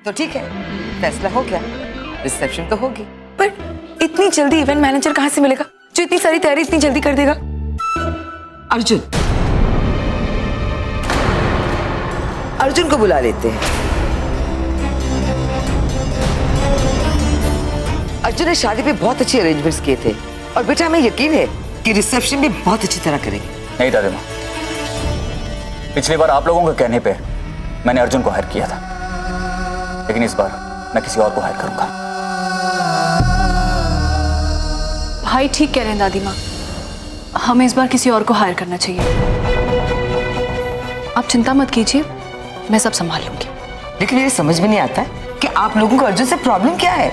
तो ठीक है, फैसला हो गया, रिसेप्शन तो होगी। पर इतनी जल्दी इवेंट मैनेजर कहाँ से मिलेगा जो इतनी सारी तैयारी इतनी जल्दी कर देगा? अर्जुन, अर्जुन को बुला लेते हैं। अर्जुन ने शादी पे बहुत अच्छे अरेंजमेंट्स किए थे और बेटा हमें यकीन है कि रिसेप्शन भी बहुत अच्छी तरह करेंगे। नहीं दादी माँ, पिछली बार आप लोगों के कहने पे मैंने अर्जुन को हायर किया था, लेकिन इस बार मैं किसी और को हायर करूंगा। भाई ठीक कह रहे हैं दादी माँ, हमें इस बार किसी और को हायर करना चाहिए। आप चिंता मत कीजिए, मैं सब संभाल लूंगी। लेकिन मेरे समझ में नहीं आता कि आप लोगों को अर्जुन से प्रॉब्लम क्या है।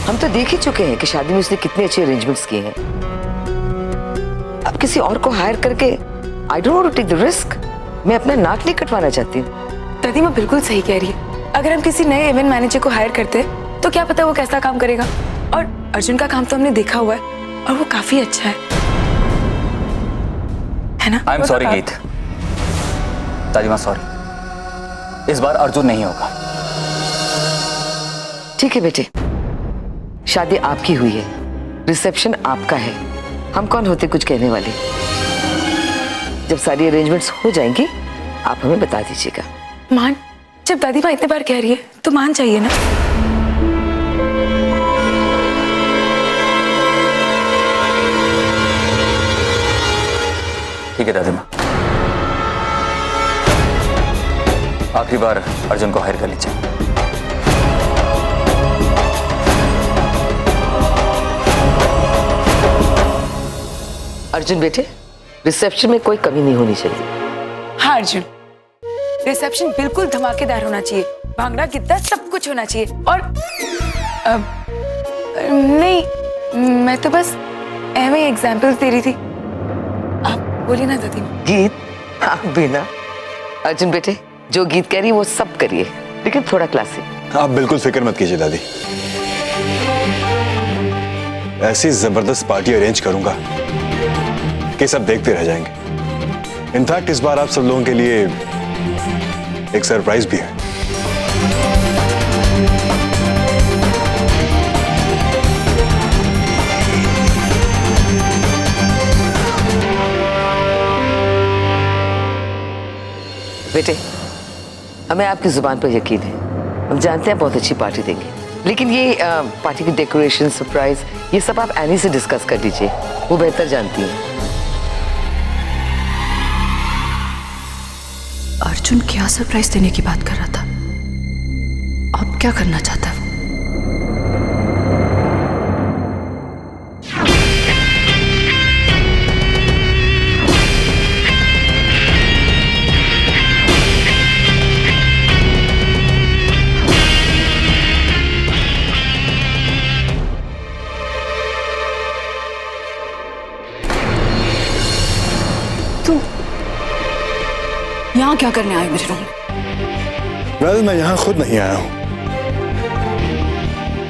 हम तो देख ही चुके हैं कि शादी में उसने कितने अच्छे अरेंजमेंट्स किए हैं। अब किसी और को हायर करके I don't want to take the risk. मैं अपना नाक नहीं कटवाना चाहती हूँ। दादी माँ बिल्कुल सही कह रही है। अगर हम किसी नए इवेंट मैनेजर को हायर करते तो क्या पता वो कैसा काम करेगा। और अर्जुन का काम तो हमने देखा हुआ है और वो काफी अच्छा है ना? आई एम सॉरी गीत, दादी माँ सॉरी, इस बार अर्जुन नहीं होगा। ठीक है बेटे, शादी आपकी हुई है, रिसेप्शन आपका है, हम कौन होते कुछ कहने वाले। जब सारी अरेंजमेंट्स हो जाएंगी आप हमें बता दीजिएगा। मान, जब दादी माँ इतने बार कह रही है तो मान चाहिए ना। ठीक है दादी माँ, आखिरी बार अर्जुन को हायर कर लीजिए। अर्जुन बेटे, रिसेप्शन में कोई कमी नहीं होनी चाहिए। हाँ अर्जुन, रिसेप्शन बिल्कुल धमाकेदार होना चाहिए, भांगड़ा गिद्दा सब कुछ होना चाहिए। और नहीं, मैं तो बस ऐਵੇਂ एग्जाम्पल्स दे रही थी। आप बोलिए ना दादी। गीत आप भी ना। अर्जुन बेटे, जो गीत कह रही है वो सब करिए, लेकिन थोड़ा क्लासिक। आप बिल्कुल फिक्र मत कीजिए दादी, ऐसी जबरदस्त पार्टी अरेंज करूंगा कि सब देखते रह जाएंगे। इनफैक्ट इस बार आप सब लोगों के लिए एक सरप्राइज भी है। बेटे, हमें आपकी जुबान पर यकीन है, हम जानते हैं बहुत अच्छी पार्टी देंगे, लेकिन ये पार्टी की डेकोरेशन, सरप्राइज, ये सब आप एनी से डिस्कस कर लीजिए, वो बेहतर जानती है। अर्जुन क्या सरप्राइज देने की बात कर रहा था? अब क्या करना चाहता है वो? यहाँ क्या करने आए मेरे रूम में? वेल, मैं यहाँ खुद नहीं आया हूँ,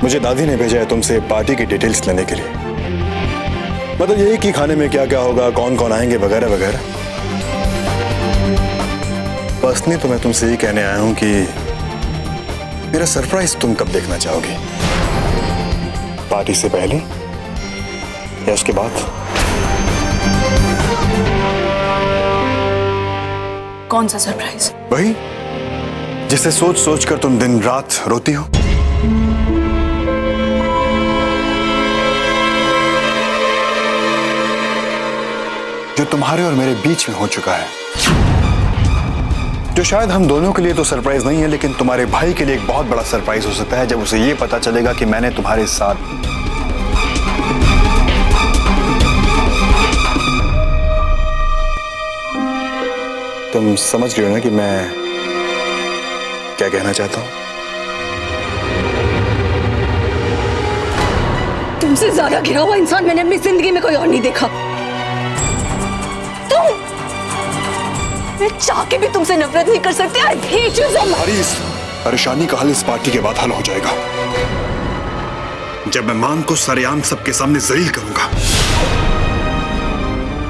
मुझे दादी ने भेजा है तुमसे पार्टी की डिटेल्स लेने के लिए। मतलब यही कि खाने में क्या क्या होगा, कौन कौन आएंगे, वगैरह वगैरह। पर्सनली तो मैं तुमसे यही कहने आया हूँ कि मेरा सरप्राइज तुम कब देखना चाहोगी, पार्टी से पहले या उसके बाद? कौन सा सरप्राइज? वही जिसे सोच सोच कर तुम दिन रात रोती हो। जो तुम्हारे और मेरे बीच में हो चुका है, जो शायद हम दोनों के लिए तो सरप्राइज नहीं है, लेकिन तुम्हारे भाई के लिए एक बहुत बड़ा सरप्राइज हो सकता है जब उसे ये पता चलेगा कि मैंने तुम्हारे साथ तुम समझ रही हो ना कि मैं क्या कहना चाहता हूं? तुमसे ज्यादा घिरा हुआ इंसान मैंने अपनी जिंदगी में कोई और नहीं देखा। तुम, मैं चाह के भी तुमसे नफरत नहीं कर सकती। I hate you so much। तुम्हारी इस परेशानी का हल इस पार्टी के बाद हल हो जाएगा, जब मैं मान को सरेआम सबके सामने जलील करूंगा,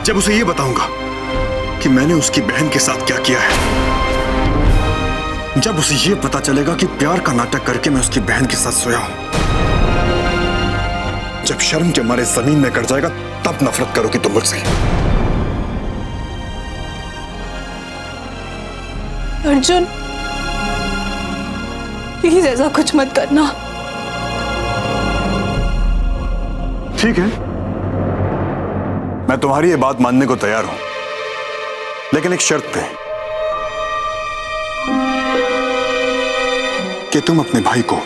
जब उसे ये बताऊंगा कि मैंने उसकी बहन के साथ क्या किया है। जब उसे ये पता चलेगा कि प्यार का नाटक करके मैं उसकी बहन के साथ सोया हूं, जब शर्म के मारे जमीन में गिर जाएगा, तब नफरत करोगी तुम मुझसे। अर्जुन, प्लीज ऐसा कुछ मत करना। ठीक है, मैं तुम्हारी ये बात मानने को तैयार हूं, लेकिन एक शर्त पे कि तुम अपने भाई को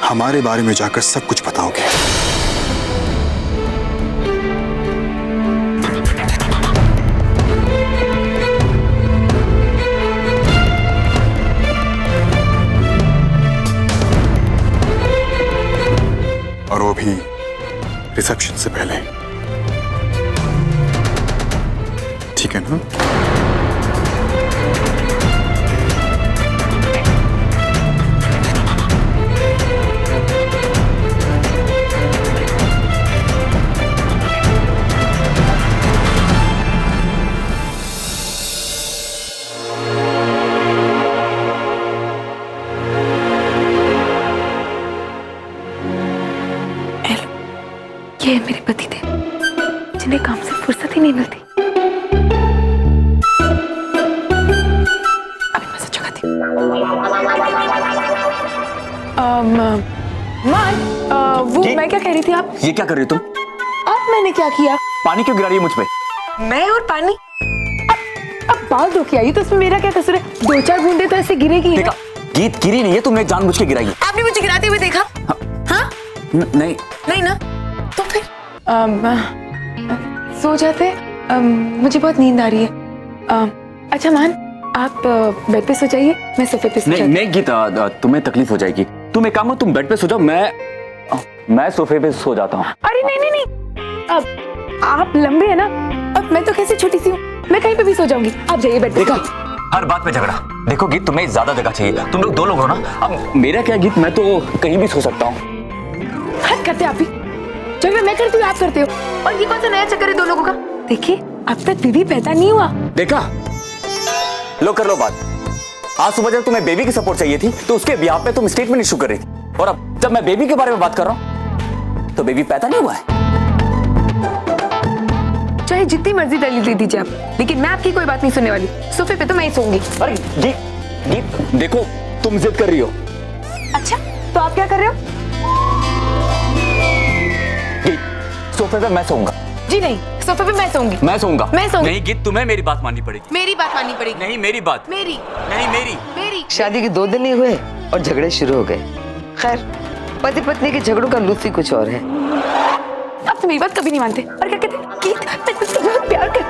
हमारे बारे में जाकर सब कुछ बताओगे। और वो भी रिसेप्शन से पहले, ठीक है ना? ये मेरे पति थे जिन्हें काम से फुर्सत ही नहीं मिलती। अभी मैं सच कहती हूँ। वो मैं क्या कह रही थी? आप ये क्या कर रही हो तुम? अब मैंने क्या किया? पानी क्यों गिरा रही है मुझ पे? मैं और पानी? अब बाल धो के आई तो इसमें मेरा क्या कसूर है? 2-4 बूंदे तो ऐसे गिरेगी ही ना। देखा, गीत गिरी नहीं है, तुमने जानबूझ के गिराई है। आपने मुझे गिराते हुए देखा? हाँ? नहीं नहीं ना? तो फिर सो जाते। मुझे बहुत नींद आ रही है। अच्छा मान, आप बेड पे सो जाइए, मैं सोफे पे सो जाती हूँ। नहीं गीता, तुम्हें तकलीफ हो जाएगी। तुम एक काम करो, तुम बेड पे सो जाओ, मैं सोफे पे सो जाता हूँ। अरे नहीं, अब आप लंबे है ना, अब मैं तो कैसे छोटी सी हूँ, मैं कहीं पे भी सो जाऊंगी। आप जाइए बेड पे। देखा, हर बात पे झगड़ा। देखो गीत, तुम्हें ज्यादा जगह चाहिए, तुम लोग 2 लोग हो ना। अब मेरा क्या गीत, मैं तो कहीं भी सो सकता हूँ। हद करते आप भी। झगड़ा मैं करती हूँ, आप करते हो, और ये कौन सा नया चक्कर है 2 लोगों का? देखिए, अब तक बेबी पैदा नहीं हुआ। देखा, लो कर लो बात। आज सुबह जब तुम्हें बेबी की सपोर्ट चाहिए थी, तो उसके ब्याह पे तुम स्टेटमेंट इशू कर रही थी, और अब जब मैं बेबी के बारे में बात कर रहा हूं तो बेबी पैदा नहीं हुआ है। चाहे जितनी मर्जी दलील दे दीजिए आप, लेकिन मैं आपकी कोई बात नहीं सुनने वाली। सोफे पे तो मैं ही सोऊंगी। अरे गीत, देखो तुम जिद कर रही हो। अच्छा, तो आप क्या कर रहे हो? गीत, सोफे पे मैं सोऊंगा। जी नहीं, सोफे पे मैं सोऊंगी। मैं सोऊंगा। मैं सोऊंगी। नहीं गीत, तुम्हें मेरी बात माननी पड़ेगी। मेरी बात माननी पड़ेगी। नहीं मेरी बात। मेरी। नहीं मेरी। मेरी। शादी के 2 दिन नहीं हुए और झगड़े शुरू हो गए। खैर, पति पत्नी के झगड़ों का लुत्फ ही कुछ और है। आप तो मेरी बात कभी नहीं मानते, और क्या कहते? गीत, मैं तुझसे बहुत प्यार करती